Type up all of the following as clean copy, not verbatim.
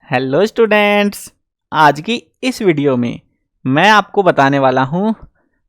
Hello students, आज की इस वीडियो में मैं आपको बताने वाला हूँ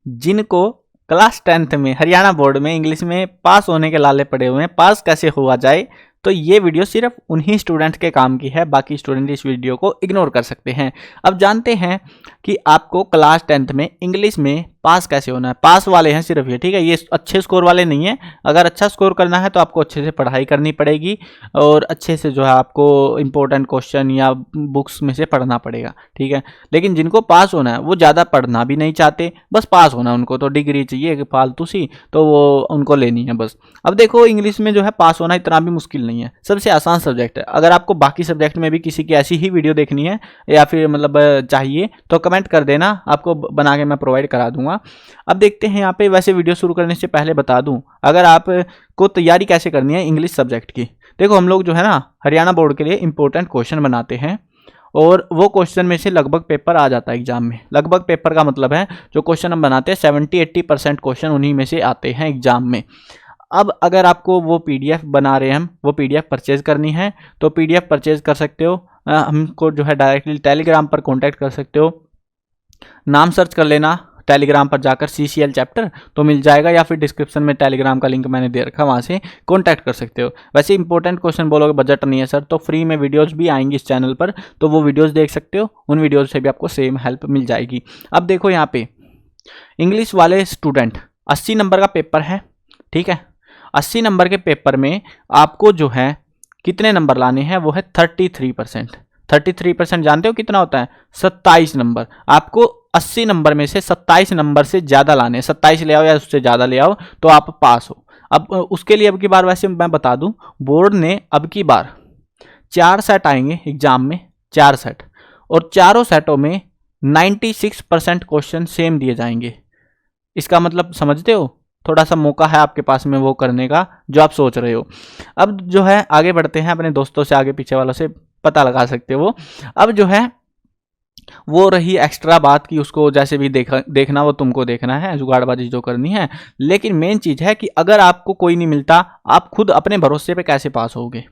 जिनको क्लास 10th में हरियाणा बोर्ड में इंग्लिश में पास होने के लाले पड़े हुए हैं, पास कैसे हुआ जाए। तो ये वीडियो सिर्फ उन्हीं स्टूडेंट्स के काम की है, बाकी स्टूडेंट इस वीडियो को इग्नोर कर सकते हैं। अब जानते हैं कि आपको क्लास 10th में इंग्लिश में पास कैसे होना है। पास वाले हैं सिर्फ ये, ठीक है, ये अच्छे स्कोर वाले नहीं है। अगर अच्छा स्कोर करना है तो आपको अच्छे से पढ़ाई करनी पड़ेगी और अच्छे से जो है आपको इंपॉर्टेंट क्वेश्चन या बुक्स में से पढ़ना पड़ेगा, ठीक है। लेकिन जिनको पास होना है वो ज़्यादा पढ़ना भी नहीं चाहते, बस पास होना है उनको, तो डिग्री चाहिए कि फालतू सी, तो वो उनको लेनी है बस। अब देखो, इंग्लिश में जो है पास होना इतना भी मुश्किल नहीं है, सबसे आसान सब्जेक्ट है। अगर आपको बाकी सब्जेक्ट में भी किसी की ऐसी ही वीडियो देखनी है या फिर मतलब चाहिए तो कमेंट कर देना, आपको बना के मैं प्रोवाइड करा दूंगा। अब देखते हैं यहाँ पे। वैसे वीडियो शुरू करने से पहले बता दूं, अगर आप को तैयारी कैसे करनी है इंग्लिश सब्जेक्ट की। देखो, हम लोग जो है ना हरियाणा बोर्ड के लिए इंपॉर्टेंट क्वेश्चन बनाते हैं और वो क्वेश्चन में से लगभग पेपर आ जाता है एग्जाम में। लगभग पेपर का मतलब है जो क्वेश्चन हम बनाते हैं 70-80% क्वेश्चन उन्हीं में से आते हैं एग्जाम में। अब अगर आपको वो पीडीएफ बना रहे हैं हम, वो पीडीएफ परचेज करनी है तो पीडीएफ परचेज कर सकते हो। हमको जो है डायरेक्टली टेलीग्राम पर कॉन्टैक्ट कर सकते हो। नाम सर्च कर लेना टेलीग्राम पर जाकर CCL चैप्टर, तो मिल जाएगा, या फिर डिस्क्रिप्शन में टेलीग्राम का लिंक मैंने दे रखा, वहाँ से कॉन्टैक्ट कर सकते हो। वैसे इंपॉर्टेंट क्वेश्चन बोलोगे बजट नहीं है सर, तो फ्री में वीडियोस भी आएंगी इस चैनल पर, तो वो वीडियोस देख सकते हो। उन वीडियोस से भी आपको सेम हेल्प मिल जाएगी। अब देखो यहाँ पे इंग्लिश वाले स्टूडेंट 80 नंबर का पेपर है, ठीक है। 80 नंबर के पेपर में आपको जो है कितने नंबर लाने हैं, वो है 33%। 33% जानते हो कितना होता है? 27 नंबर। आपको 80 नंबर में से 27 नंबर से ज़्यादा लाने हैं। 27 ले आओ या उससे ज़्यादा ले आओ तो आप पास हो। अब उसके लिए अब की बार, वैसे मैं बता दूं, बोर्ड ने अब की बार 4 सेट आएंगे एग्जाम में, 4 सेट, और चारों सेटों में 96% क्वेश्चन सेम दिए जाएंगे। इसका मतलब समझते हो? थोड़ा सा मौका है आपके पास में वो करने का जो आप सोच रहे हो। अब जो है आगे बढ़ते हैं, अपने दोस्तों से, आगे पीछे वालों से पता लगा सकते हो। अब जो है वो रही एक्स्ट्रा बात की उसको जैसे भी देखना वो तुमको देखना है, जुगाड़बाजी जो करनी है। लेकिन मेन चीज़ है कि अगर आपको कोई नहीं मिलता, आप खुद अपने भरोसे पे कैसे पास होगे।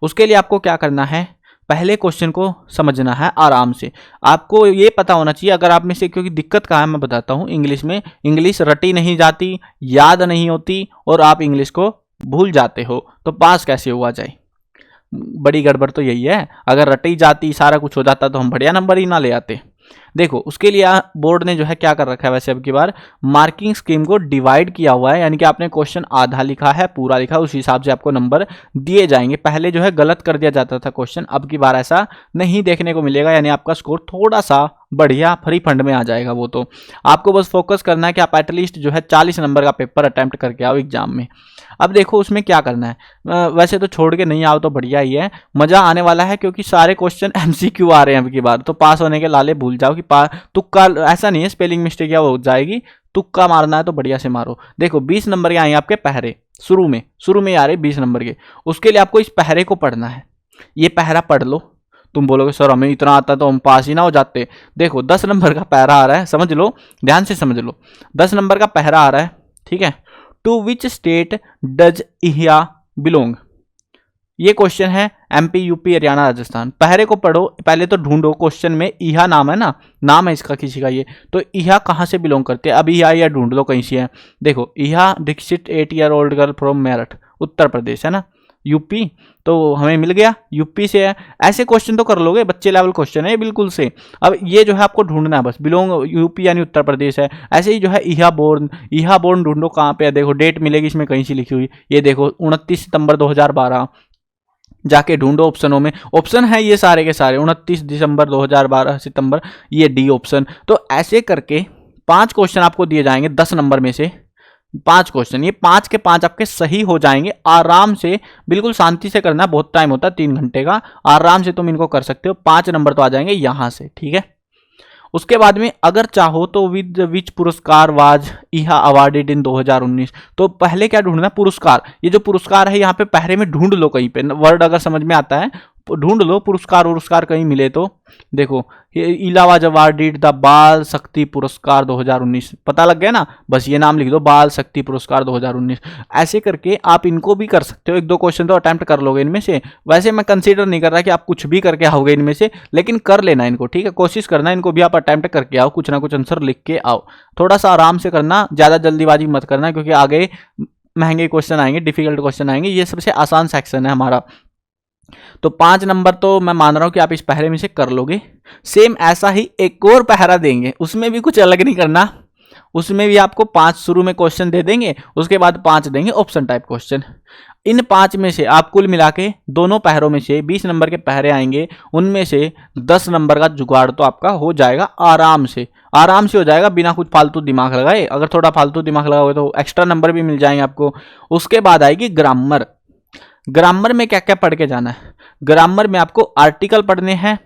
उसके लिए आपको क्या करना है, पहले क्वेश्चन को समझना है आराम से। आपको ये पता होना चाहिए, अगर आप में से, क्योंकि दिक्कत कहाँ है मैं बताता हूँ। इंग्लिश में इंग्लिश रटी नहीं जाती, याद नहीं होती, और आप इंग्लिश को भूल जाते हो, तो पास कैसे हुआ जाए। बड़ी गड़बड़ तो यही है। अगर रटी जाती, सारा कुछ हो जाता, तो हम बढ़िया नंबर ही ना ले आते। देखो, उसके लिए बोर्ड ने जो है क्या कर रखा है, वैसे अब की बार मार्किंग स्कीम को डिवाइड किया हुआ है, यानी कि आपने क्वेश्चन आधा लिखा है, पूरा लिखा, उस हिसाब से आपको नंबर दिए जाएंगे। पहले जो है गलत कर दिया जाता था क्वेश्चन, अब की बार ऐसा नहीं देखने को मिलेगा, यानी आपका स्कोर थोड़ा सा बढ़िया फ्री फंड में आ जाएगा। वो तो आपको बस फोकस करना है कि आप एटलीस्ट जो है 40 नंबर का पेपर अटेम्प्ट करके आओ एग्जाम में। अब देखो उसमें क्या करना है, वैसे तो छोड़ के नहीं आओ तो बढ़िया ही है, मजा आने वाला है, क्योंकि सारे क्वेश्चन MCQ आ रहे हैं अब की बार। तो पास होने के लाले भूल जाओ कि तुक्का, ऐसा नहीं है स्पेलिंग मिस्टेक या वो हो जाएगी, तुक्का मारना है तो बढ़िया से मारो। देखो 20 नंबर के आए आपके पहरे, शुरू में आ रहे 20 नंबर के। उसके लिए आपको इस पहरे को पढ़ना है। ये पहरा पढ़ लो। तुम बोलोगे सर हमें इतना आता तो हम पास ही ना हो जाते। देखो 10 नंबर का पहरा आ रहा है, समझ लो, ध्यान से समझ लो। 10 नंबर का पहरा आ रहा है, ठीक है। To which state does Iha belong, ये क्वेश्चन है MP UP हरियाणा राजस्थान। पहरे को पढ़ो, पहले तो ढूंढो क्वेश्चन में इहा नाम है ना, नाम है इसका किसी का, ये तो इहा कहाँ से बिलोंग करते हैं। अब इहा या ढूंढ लो कहीं से है। देखो Iha Dikshit 8 year old girl from Meerut, Uttar Pradesh है ना। UP तो हमें मिल गया, UP से है। ऐसे क्वेश्चन तो कर लोगे, बच्चे लेवल क्वेश्चन है ये बिल्कुल से। अब ये जो है आपको ढूंढना है बस, बिलोंग UP यानी उत्तर प्रदेश है। ऐसे ही जो है इहा बोर्न ढूंढो कहाँ पे है। देखो डेट मिलेगी इसमें कहीं से लिखी हुई, ये देखो 29 सितंबर 2012, जाके ढूंढो ऑप्शनों में। ऑप्शन है ये सारे के सारे, 29 दिसंबर 2012 सितंबर, ये D ऑप्शन। तो ऐसे करके 5 क्वेश्चन आपको दिए जाएंगे 10 नंबर में से। 5 क्वेश्चन, ये 5 के 5 आपके सही हो जाएंगे आराम से, बिल्कुल शांति से करना, बहुत टाइम होता है 3 घंटे का, आराम से तुम इनको कर सकते हो। 5 नंबर तो आ जाएंगे यहां से, ठीक है। उसके बाद में अगर चाहो तो विद विच पुरस्कार वाज इहा अवार्डेड इन 2019, तो पहले क्या ढूंढना, पुरस्कार। ये जो पुरस्कार है यहाँ पे पहले में ढूंढ लो कहीं पे, वर्ड अगर समझ में आता है ढूंढ लो पुरस्कार कहीं मिले तो। देखो इलाहाबाद अवार्ड द बाल शक्ति पुरस्कार 2019, पता लग गया ना, बस ये नाम लिख दो, बाल शक्ति पुरस्कार 2019। ऐसे करके आप इनको भी कर सकते हो, 1-2 क्वेश्चन तो अटेम्प्ट कर लोगे इनमें से। वैसे मैं कंसीडर नहीं कर रहा कि आप कुछ भी करके आओगे इनमें से, लेकिन कर लेना इनको, ठीक है, कोशिश करना इनको भी आप अटेम्प्ट करके आओ, कुछ ना कुछ आंसर लिख के आओ। थोड़ा सा आराम से करना, ज़्यादा जल्दीबाजी मत करना, क्योंकि आगे महंगे क्वेश्चन आएंगे, डिफिकल्ट क्वेश्चन आएंगे। ये सबसे आसान सेक्शन है हमारा। तो 5 नंबर तो मैं मान रहा हूं कि आप इस पहरे में से कर लोगे। सेम ऐसा ही एक और पहरा देंगे, उसमें भी कुछ अलग नहीं करना, उसमें भी आपको 5 शुरू में क्वेश्चन दे देंगे, उसके बाद 5 देंगे ऑप्शन टाइप क्वेश्चन। इन 5 में से आप कुल मिला के दोनों पहरों में से 20 नंबर के पहरे आएंगे, उनमें से 10 नंबर का जुगाड़ तो आपका हो जाएगा आराम से हो जाएगा, बिना कुछ फालतू दिमाग लगाए। अगर थोड़ा फालतू दिमाग लगाओगे तो एक्स्ट्रा नंबर भी मिल जाएंगे आपको। उसके बाद आएगी ग्रामर। ग्रामर में क्या क्या पढ़ के जाना है? ग्रामर में आपको आर्टिकल पढ़ने हैं,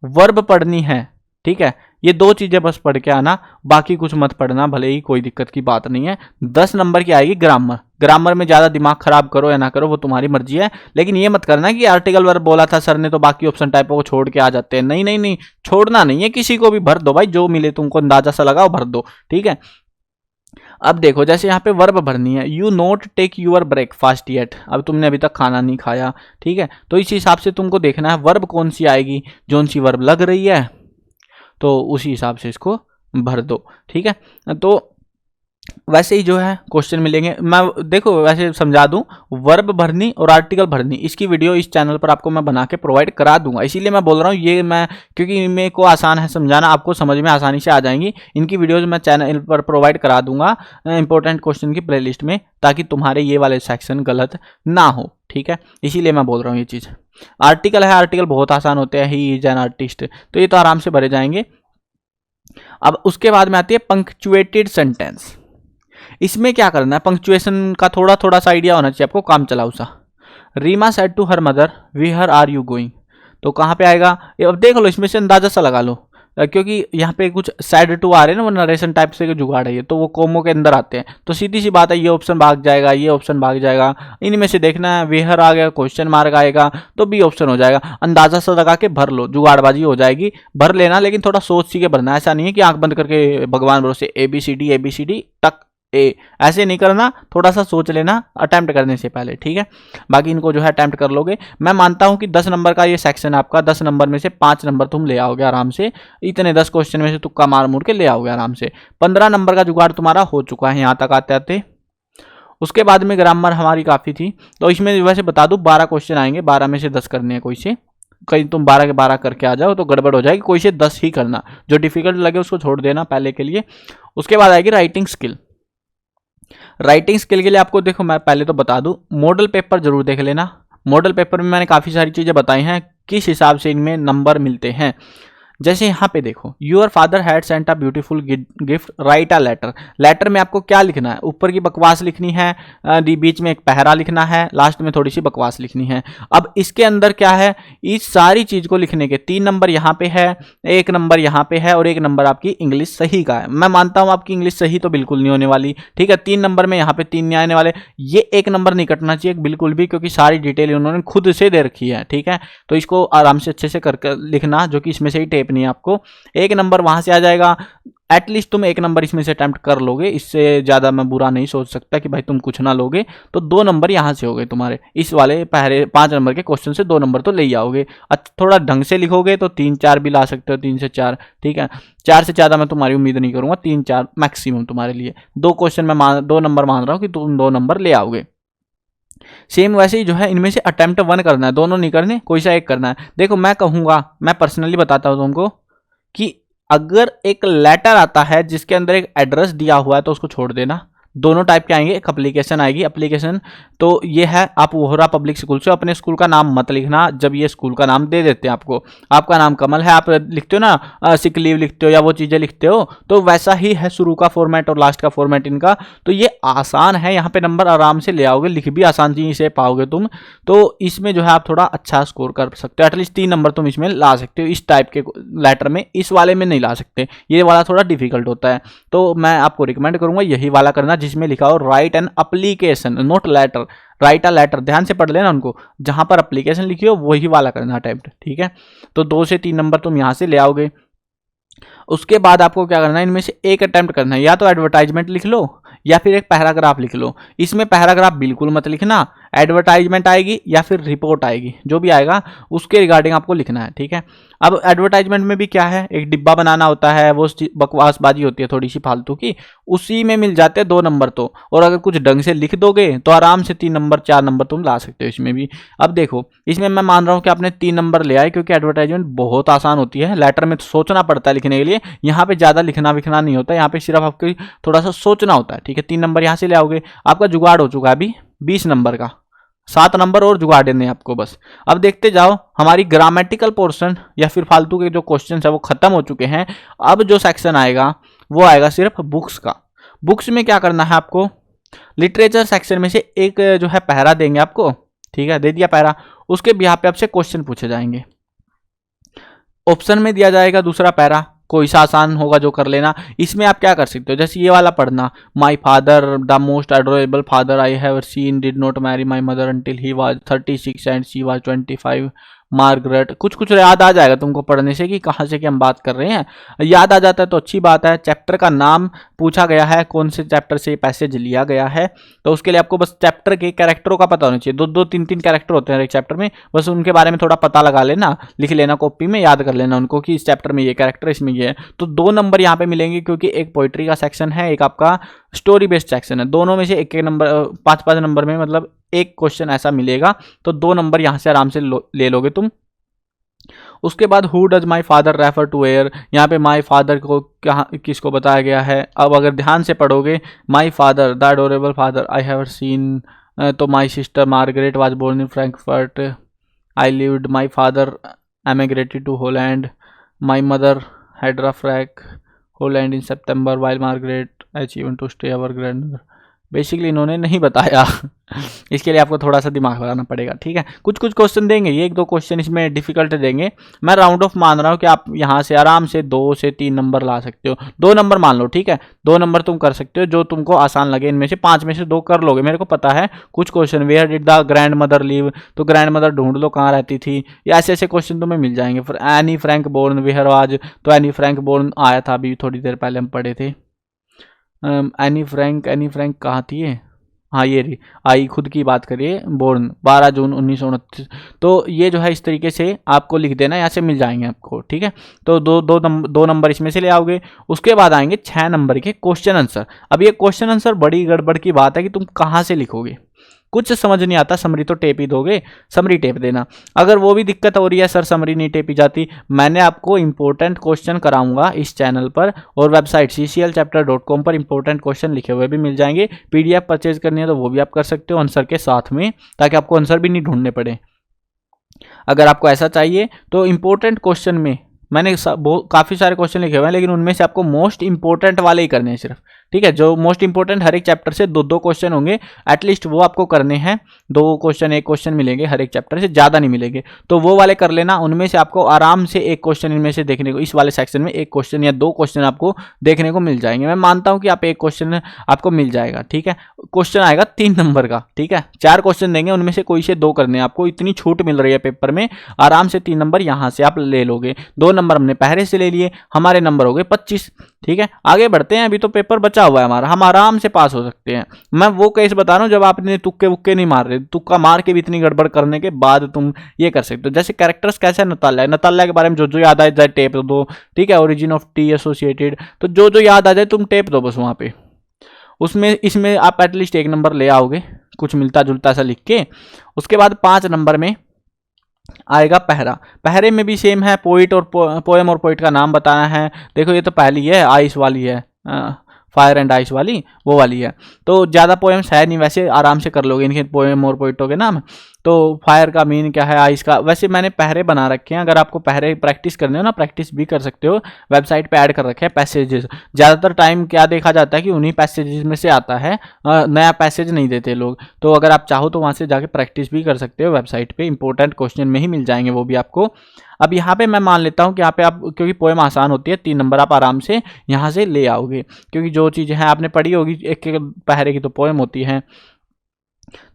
वर्ब पढ़नी है, ठीक है, ये 2 चीजें बस पढ़ के आना, बाकी कुछ मत पढ़ना, भले ही कोई दिक्कत की बात नहीं है। 10 नंबर की आएगी ग्रामर। ग्रामर में ज्यादा दिमाग खराब करो या ना करो वो तुम्हारी मर्जी है, लेकिन ये मत करना कि आर्टिकल वर्ब बोला था सर ने तो बाकी ऑप्शन टाइपों को छोड़ के आ जाते हैं। नहीं नहीं नहीं, छोड़ना नहीं है, किसी को भी भर दो भाई, जो मिले तुमको अंदाजा सा लगाओ भर दो, ठीक है। अब देखो जैसे यहाँ पे वर्ब भरनी है, you not take your breakfast yet, अब तुमने अभी तक खाना नहीं खाया, ठीक है, तो इस हिसाब से तुमको देखना है वर्ब कौन सी आएगी, जोन सी वर्ब लग रही है, तो उसी हिसाब से इसको भर दो, ठीक है। तो वैसे ही जो है क्वेश्चन मिलेंगे। मैं देखो वैसे समझा दूं, वर्ब भरनी और आर्टिकल भरनी, इसकी वीडियो इस चैनल पर आपको मैं बना के प्रोवाइड करा दूंगा, इसीलिए मैं बोल रहा हूँ ये मैं, क्योंकि मेरे को आसान है समझाना, आपको समझ में आसानी से आ जाएंगी। इनकी वीडियोज मैं चैनल पर प्रोवाइड करा दूंगा इंपॉर्टेंट क्वेश्चन की प्लेलिस्ट में, ताकि तुम्हारे ये वाले सेक्शन गलत ना हो, ठीक है, इसीलिए मैं बोल रहा हूँ ये चीज़। आर्टिकल है, आर्टिकल बहुत आसान होते हैं, ही इज एन आर्टिस्ट, तो ये तो आराम से भरे जाएंगे। अब उसके बाद में आती है पंक्चुएटेड सेंटेंस। इसमें क्या करना है, पंक्चुएशन का थोड़ा थोड़ा सा आइडिया होना चाहिए आपको, काम चलाऊ सा। Reema said to her mother where are you going, तो कहाँ पे आएगा, अब देख लो, इसमें से अंदाजा सा लगा लो, क्योंकि यहाँ पे कुछ साइड टू आ रहे हैं ना, वो नरेशन टाइप से जुगाड़ है ये, तो वो कोमो के अंदर आते हैं, तो सीधी सी बात है ये ऑप्शन भाग जाएगा, ये ऑप्शन भाग जाएगा। इनमें से देखना है, वेयर आ गया, क्वेश्चन मार्क आएगा, तो बी ऑप्शन हो जाएगा। अंदाजा सा लगा के भर लो, जुगाड़बाजी हो जाएगी, भर लेना, लेकिन थोड़ा सोच सी के भरना, ऐसा नहीं है कि आंख बंद करके भगवान भरोसे ABCD टक ए, ऐसे नहीं करना, थोड़ा सा सोच लेना अटेम्प्ट करने से पहले, ठीक है। बाकी इनको जो है अटेम्प्ट कर लोगे। मैं मानता हूं कि 10 नंबर का ये सेक्शन आपका, 10 नंबर में से 5 नंबर तुम ले आओगे आराम से, इतने 10 क्वेश्चन में से तुक्का मार मुड़ के ले आओगे आराम से। 15 नंबर का जुगाड़ तुम्हारा हो चुका है यहाँ तक आते आते। उसके बाद में ग्रामर हमारी काफ़ी थी, तो इसमें वैसे बता दूं 12 क्वेश्चन आएंगे, 12 में से 10 करने हैं, कोई से कहीं तुम 12 के 12 करके आ जाओ तो गड़बड़ हो जाएगी, कोई से 10 ही करना, जो डिफिकल्ट लगे उसको छोड़ देना पहले के लिए। उसके बाद आएगी राइटिंग स्किल। राइटिंग स्किल के लिए आपको देखो, मैं पहले तो बता दूं, मॉडल पेपर जरूर देख लेना। मॉडल पेपर में मैंने काफ़ी सारी चीज़ें बताई हैं किस हिसाब से इनमें नंबर मिलते हैं। जैसे यहाँ पे देखो, your father had sent a beautiful gift, right a letter. Letter में आपको क्या लिखना है, ऊपर की बकवास लिखनी है, बीच में एक पहरा लिखना है, लास्ट में थोड़ी सी बकवास लिखनी है। अब इसके अंदर क्या है, इस सारी चीज को लिखने के 3 नंबर यहाँ पे है, 1 नंबर यहाँ पे है, और 1 नंबर आपकी इंग्लिश सही का है। मैं मानता हूँ आपकी इंग्लिश सही तो बिल्कुल नहीं होने वाली, ठीक है, 3 नंबर में यहाँ पे 3 नहीं आने वाले, ये 1 नंबर नहीं कटना चाहिए बिल्कुल भी, क्योंकि सारी डिटेल उन्होंने खुद से दे रखी है, ठीक है। तो इसको आराम से अच्छे से करके लिखना, जो कि इसमें से ही टेप नहीं है आपको। 1 नंबर वहां से आ जाएगा, एटलीस्ट तुम 1 नंबर इसमें से अटेम्प्ट कर लोगे, इससे ज्यादा मैं बुरा नहीं सोच सकता कि भाई तुम कुछ ना लोगे। तो 2 नंबर यहां से हो गए तुम्हारे, इस वाले पहले 5 नंबर के क्वेश्चन से 2 नंबर तो ले आओगे। थोड़ा ढंग से लिखोगे तो 3-4 भी ला सकते हो, 3 से 4, ठीक है। 4 से ज्यादा मैं तुम्हारी उम्मीद नहीं करूंगा, 3-4 मैक्सिमम तुम्हारे लिए। 2 क्वेश्चन मैं 2 नंबर मान रहा हूँ कि तुम 2 नंबर ले आओगे। सेम वैसे ही जो है, इनमें से अटेम्प्ट 1 करना है, दोनों नहीं करने, कोई सा एक करना है। देखो मैं कहूंगा, मैं पर्सनली बताता हूं तुमको कि अगर एक लेटर आता है जिसके अंदर एक एड्रेस दिया हुआ है तो उसको छोड़ देना। दोनों टाइप के आएंगे, एक एप्लीकेशन आएगी, एप्लीकेशन तो ये है, आप वोहरा पब्लिक स्कूल से, अपने स्कूल का नाम मत लिखना, जब ये स्कूल का नाम दे देते हैं आपको, आपका नाम कमल है, आप लिखते हो ना सिक लीव लिखते हो या वो चीज़ें लिखते हो, तो वैसा ही है शुरू का फॉर्मेट और लास्ट का फॉर्मेट इनका। तो ये आसान है, यहाँ पे नंबर आराम से ले आओगे, लिख भी आसान से पाओगे तुम, तो इसमें जो है आप थोड़ा अच्छा स्कोर कर सकते हो, एटलीस्ट 3 नंबर तुम इसमें ला सकते हो इस टाइप के लेटर में। इस वाले में नहीं ला सकते, ये वाला थोड़ा डिफिकल्ट होता है, तो मैं आपको रिकमेंड करूंगा यही वाला करना, जिसमें लिखा हो write an application, note letter, write a letter, ध्यान से पढ़ लेना उनको, जहां पर अप्लीकेशन लिखी हो वही वाला करना अटेम्प्ट, ठीक है। तो 2 से 3 नंबर तुम यहां से ले आओगे। उसके बाद आपको क्या करना है, इनमें से एक अटेम्प्ट करना है, या तो एडवर्टाइजमेंट लिख लो या फिर एक पैराग्राफ लिख लो। इसमें पैराग्राफ बिल्कुल मत लिखना, एडवर्टाइजमेंट आएगी या फिर रिपोर्ट आएगी, जो भी आएगा उसके रिगार्डिंग आपको लिखना है, ठीक है। अब एडवर्टाइजमेंट में भी क्या है, एक डिब्बा बनाना होता है, वो बकवासबाजी होती है थोड़ी सी फालतू की, उसी में मिल जाते हैं 2 नंबर तो। और अगर कुछ ढंग से लिख दोगे तो आराम से 3 नंबर 4 नंबर तुम ला सकते हो इसमें भी। अब देखो, इसमें मैं मान रहा हूँ कि आपने 3 नंबर ले आए, क्योंकि एडवर्टाइजमेंट बहुत आसान होती है, लेटर में तो सोचना पड़ता है लिखने के लिए, यहाँ पे ज़्यादा लिखना विखना नहीं होता, यहाँ पे सिर्फ आपको थोड़ा सा सोचना होता है, ठीक है। 3 नंबर यहाँ से ले आओगे, आपका जुगाड़ हो चुका है अभी 20 नंबर का, 7 नंबर और जुगाड़ देने आपको बस। अब देखते जाओ, हमारी ग्रामेटिकल पोर्शन या फिर फालतू के जो क्वेश्चन है वो खत्म हो चुके हैं। अब जो सेक्शन आएगा वो आएगा सिर्फ बुक्स का। बुक्स में क्या करना है आपको, लिटरेचर सेक्शन में से एक जो है पैरा देंगे आपको, ठीक है, दे दिया पैरा, उसके बिहाफ पे आपसे क्वेश्चन पूछे जाएंगे। ऑप्शन में दिया जाएगा दूसरा पैरा, कोई सा आसान होगा जो कर लेना। इसमें आप क्या कर सकते हो, जैसे ये वाला पढ़ना, माई father the most adorable father I have scene did not marry my mother until he was 36 and she was 25, Margaret, कुछ कुछ याद आ जाएगा तुमको पढ़ने से कि कहाँ से कि हम बात कर रहे हैं। याद आ जाता है तो अच्छी बात है। चैप्टर का नाम पूछा गया है, कौन से चैप्टर से पैसेज लिया गया है, तो उसके लिए आपको बस चैप्टर के कैरेक्टरों का पता होना चाहिए। 2-2 3-3 कैरेक्टर होते हैं एक चैप्टर में, बस उनके बारे में थोड़ा पता लगा लेना, लिख लेना कॉपी में, याद कर लेना उनको कि इस चैप्टर में ये कैरेक्टर, इसमें ये है। तो 2 नंबर यहाँ पे मिलेंगे, क्योंकि एक पोइट्री का सेक्शन है, एक आपका स्टोरी बेस्ड सेक्शन है। दोनों में से एक नंबर, 5-5 नंबर में मतलब एक क्वेश्चन ऐसा मिलेगा, तो 2 नंबर यहाँ से आराम से ले लोगे तुम। उसके बाद who does my father refer to where, यहाँ पे माई फादर को कहाँ किसको बताया गया है। अब अगर ध्यान से पढ़ोगे, my father the adorable father I have seen, तो my sister Margaret was born in Frankfurt, I lived, my father emigrated to Holland, my mother Edith Frank Holland in September while Margaret achieved to stay our grand. Basically इन्होंने नहीं बताया इसके लिए आपको थोड़ा सा दिमाग लगाना पड़ेगा, ठीक है। कुछ कुछ क्वेश्चन देंगे, ये 1-2 क्वेश्चन इसमें डिफिकल्ट देंगे। मैं राउंड ऑफ मान रहा हूँ कि आप यहाँ से आराम से 2 से 3 नंबर ला सकते हो। 2 नंबर मान लो, ठीक है, 2 नंबर तुम कर सकते हो, जो तुमको आसान लगे। इनमें से 5 में से 2 कर लोगे, मेरे को पता है। कुछ question, where did the grandmother live, तो ग्रैंड मदर ढूंढ लो कहाँ रहती थी, या ऐसे ऐसे क्वेश्चन तुम्हें मिल जाएंगे। फिर Anne Frank born where was, तो एनी फ्रैंक बोर्न आया था अभी थोड़ी देर पहले हम पढ़े थे। एनी फ्रैंक कहाँ थी ये, हाँ ये रही, आई खुद की बात करिए, बोर्न 12 जून 1929। तो ये जो है इस तरीके से आपको लिख देना, यहाँ से मिल जाएंगे आपको, ठीक है। तो 2 नंबर इसमें से ले आओगे। उसके बाद आएंगे 6 नंबर के क्वेश्चन आंसर। अब ये क्वेश्चन आंसर बड़ी गड़बड़ की बात है कि तुम कहाँ से लिखोगे, कुछ समझ नहीं आता। समरी तो टेप ही दोगे, समरी टेप देना। अगर वो भी दिक्कत हो रही है, सर समरी नहीं टेपी जाती, मैंने आपको इंपॉर्टेंट क्वेश्चन कराऊंगा इस चैनल पर, और वेबसाइट cclchapter.com पर इंपॉर्टेंट क्वेश्चन लिखे हुए भी मिल जाएंगे। PDF परचेज करनी है तो वो भी आप कर सकते हो आंसर के साथ में, ताकि आपको आंसर भी नहीं ढूंढने पड़े। अगर आपको ऐसा चाहिए तो इंपॉर्टेंट क्वेश्चन में मैंने काफ़ी सारे क्वेश्चन लिखे हुए हैं, लेकिन उनमें से आपको मोस्ट इंपॉर्टेंट वाले ही करने हैं सिर्फ, ठीक है। जो मोस्ट इंपॉर्टेंट, हर एक चैप्टर से 2-2 क्वेश्चन होंगे एटलीस्ट, वो आपको करने हैं। 2 क्वेश्चन 1 क्वेश्चन मिलेंगे हर एक चैप्टर से, ज़्यादा नहीं मिलेंगे, तो वो वाले कर लेना। उनमें से आपको आराम से 1 क्वेश्चन इनमें से देखने को, इस वाले सेक्शन में 1 क्वेश्चन या 2 क्वेश्चन आपको देखने को मिल जाएंगे। मैं मानता हूँ कि आप 1 क्वेश्चन आपको मिल जाएगा, ठीक है। क्वेश्चन आएगा 3 नंबर का, ठीक है। 4 क्वेश्चन देंगे, उनमें से कोई से 2 करने हैं आपको। इतनी छूट मिल रही है पेपर में, आराम से 3 नंबर यहाँ से आप ले लोगे। 2 नंबर हमने पहले से ले लिए, हमारे नंबर हो गए 25, ठीक है। आगे बढ़ते हैं, अभी तो पेपर बचा हुआ है हमारा, हम आराम से पास हो सकते हैं। मैं वो केस बता रहा हूँ जब आपने तुक्के वुक्के नहीं मार रहे, तुक्का मार के भी इतनी गड़बड़ करने के बाद तुम ये कर सकते हो। जैसे कैरेक्टर्स कैसे नताल्या के बारे में जो जो याद आ जाए टेप दो, ठीक है। ओरिजिन ऑफ टी एसोसिएटेड, तो जो जो याद आ जाए तुम टेप दो बस वहाँ पे। उसमें इसमें आप एटलीस्ट 1 नंबर ले आओगे, कुछ मिलता जुलता सा लिख के। उसके बाद 5 नंबर में आएगा पहरा। पहरे में भी सेम है, पोइट और पोएम और पोइट का नाम बताना है। देखो ये तो पहली है, आइस वाली है, फायर एंड आइस वाली, वो वाली है। तो ज़्यादा पोएम्स है नहीं, वैसे आराम से कर लोगे इनके पोएम और पोइटों के नाम। तो फायर का मीन क्या है, आइस का, वैसे मैंने पहरे बना रखे हैं, अगर आपको पहरे प्रैक्टिस करने हो ना, प्रैक्टिस भी कर सकते हो, वेबसाइट पे ऐड कर रखे हैं पैसेजेस। ज़्यादातर टाइम क्या देखा जाता है कि उन्हीं पैसेजेस में से आता है, नया पैसेज नहीं देते लोग। तो अगर आप चाहो तो वहाँ से जाके प्रैक्टिस भी कर सकते हो, वेबसाइट पे इंपॉर्टेंट क्वेश्चन में ही मिल जाएंगे वो भी आपको। अब यहाँ पे मैं मान लेता हूँ कि यहाँ पे आप, क्योंकि पोएम आसान होती है, 3 नंबर आप आराम से यहाँ से ले आओगे, क्योंकि जो चीज़ें हैं आपने पढ़ी होगी, एक एक पहरे की तो पोएम होती है।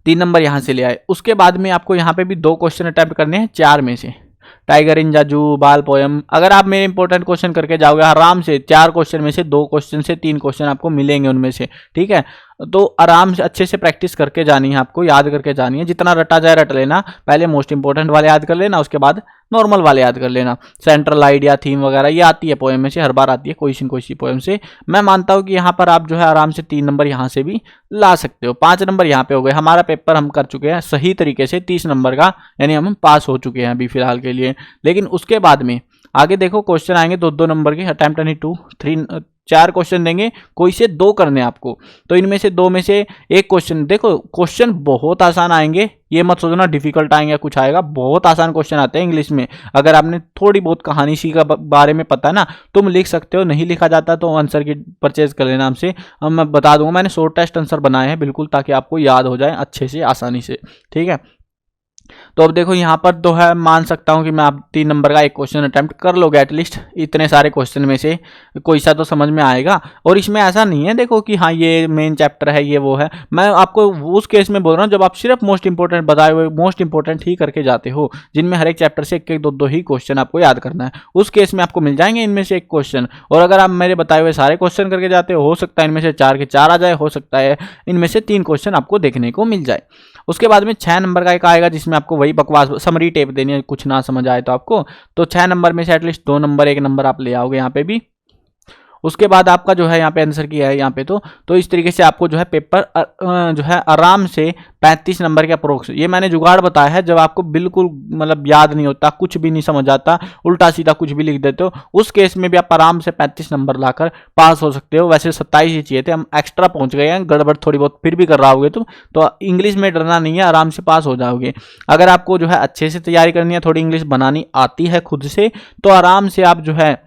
3 नंबर यहाँ से ले आए। उसके बाद में आपको यहाँ पे भी 2 क्वेश्चन अटेम्प्ट करने हैं 4 में से। टाइगर इन जाजू, बाल पोएम, अगर आप मेरे इंपॉर्टेंट क्वेश्चन करके जाओगे आराम से 4 क्वेश्चन में से 2 क्वेश्चन से 3 क्वेश्चन आपको मिलेंगे उनमें से, ठीक है। तो आराम से अच्छे से प्रैक्टिस करके जानी है, आपको याद करके जानी है, जितना रटा जाए रट लेना। पहले मोस्ट इंपॉर्टेंट वाले याद कर लेना, उसके बाद नॉर्मल वाले याद कर लेना। सेंट्रल आइडिया, थीम वगैरह ये आती है पोएम में से, हर बार आती है कोई सी पोएम से। मैं मानता हूँ कि यहाँ पर आप जो है आराम से 3 नंबर यहाँ से भी ला सकते हो। 5 नंबर यहाँ पे हो गए। हमारा पेपर हम कर चुके हैं सही तरीके से 30 नंबर का, यानी हम पास हो चुके हैं अभी फिलहाल के लिए। लेकिन उसके बाद में आगे देखो क्वेश्चन आएंगे 2-2 नंबर के, अटेम्प्ट यानी 4 क्वेश्चन देंगे, कोई से 2 करने आपको। तो इनमें से 2 में से एक क्वेश्चन, देखो क्वेश्चन बहुत आसान आएंगे, ये मत सोचना डिफिकल्ट आएंगे कुछ आएगा, बहुत आसान क्वेश्चन आते हैं इंग्लिश में। अगर आपने थोड़ी बहुत कहानी सी का बारे में पता है ना, तुम लिख सकते हो। नहीं लिखा जाता तो आंसर की परचेज कर लेना हमसे, मैं बता दूंगा। मैंने शॉर्ट टेस्ट आंसर बनाए हैं बिल्कुल, ताकि आपको याद हो जाए अच्छे से, आसानी से, ठीक है। तो अब देखो यहाँ पर तो है, मान सकता हूँ कि मैं आप 3 नंबर का एक क्वेश्चन अटेम्प्ट कर लोगे एटलीस्ट। इतने सारे क्वेश्चन में से कोई सा तो समझ में आएगा। और इसमें ऐसा नहीं है देखो कि हाँ ये मेन चैप्टर है, ये वो है। मैं आपको उस केस में बोल रहा हूँ जब आप सिर्फ मोस्ट इंपॉर्टेंट बताए हुए मोस्ट इंपॉर्टेंट ही करके जाते हो, जिनमें हर एक चैप्टर से 1-1, 2-2 ही क्वेश्चन आपको याद करना है। उस केस में आपको मिल जाएंगे इनमें से एक क्वेश्चन। और अगर आप मेरे बताए हुए सारे क्वेश्चन करके जाते हो सकता है इनमें से 4 के 4 आ जाए, हो सकता है इनमें से 3 क्वेश्चन आपको देखने को मिल जाए। उसके बाद में 6 नंबर का एक आएगा, जिसमें आपको वही बकवास समरी टेप देनी है, कुछ ना समझ आए तो आपको। तो 6 नंबर में से एटलीस्ट 2 नंबर 1 नंबर आप ले आओगे यहाँ पे भी। उसके बाद आपका जो है यहाँ पे आंसर किया है यहाँ पे, तो इस तरीके से आपको जो है पेपर जो है आराम से 35 नंबर के अप्रोक्स, ये मैंने जुगाड़ बताया है जब आपको बिल्कुल मतलब याद नहीं होता, कुछ भी नहीं समझ आता, उल्टा सीधा कुछ भी लिख देते हो, उस केस में भी आप आराम से 35 नंबर लाकर पास हो सकते हो। वैसे 27 ही चाहिए थे, हम एक्स्ट्रा पहुंच गए हैं, गड़बड़ थोड़ी बहुत फिर भी कर रहा होगे तुम तो इंग्लिश में डरना नहीं है, आराम से पास हो जाओगे। अगर आपको जो है अच्छे से तैयारी करनी है, थोड़ी इंग्लिश बनानी आती है खुद से, तो आराम से आप जो है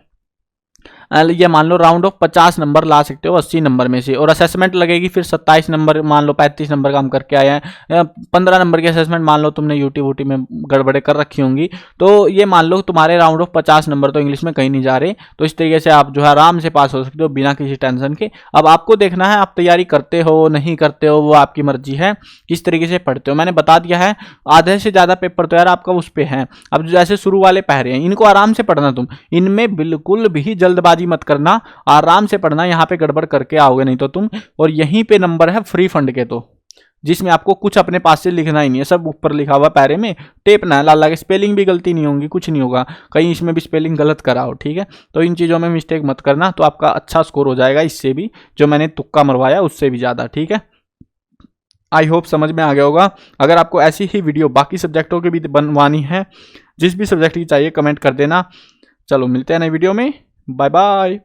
ये मान लो राउंड ऑफ 50 नंबर ला सकते हो 80 नंबर में से। और असेसमेंट लगेगी फिर 27 नंबर, मान लो 35 नंबर का हम करके आए हैं, 15 नंबर की असेसमेंट मान लो तुमने यूटी में गड़बड़े कर रखी होंगी, तो ये मान लो तुम्हारे राउंड ऑफ 50 नंबर तो इंग्लिश में कहीं नहीं जा रहे। तो इस तरीके से आप जो है आराम से पास हो सकते हो बिना किसी टेंशन के। अब आपको देखना है आप तैयारी करते हो नहीं करते हो, वो आपकी मर्जी है, किस तरीके से पढ़ते हो। मैंने बता दिया है, आधे से ज़्यादा पेपर तो यार आपका उस पर है। अब जैसे शुरू वाले पहरे हैं, इनको आराम से पढ़ना तुम, इनमें बिल्कुल भी जल्दबाजी मत करना, आराम से पढ़ना, यहाँ पे गड़बड़ करके आओगे नहीं तो तुम। और यहीं पे नंबर है फ्री फंड के, तो जिसमें आपको कुछ अपने पास से लिखना ही नहीं है, सब ऊपर लिखा हुआ पैरे में टेपना है लाला के, स्पेलिंग भी गलती नहीं होगी, कुछ नहीं होगा, कहीं इसमें भी स्पेलिंग गलत कराओ, ठीक है। तो इन चीज़ों में मिस्टेक मत करना, तो आपका अच्छा स्कोर हो जाएगा, इससे भी जो मैंने तुक्का मरवाया उससे भी ज़्यादा, ठीक है। आई होप समझ में आ गया होगा। अगर आपको ऐसी ही वीडियो बाकी सब्जेक्टों के भी बनवानी है, जिस भी सब्जेक्ट की चाहिए, कमेंट कर देना। चलो मिलते हैं नई वीडियो में, बाय बाय।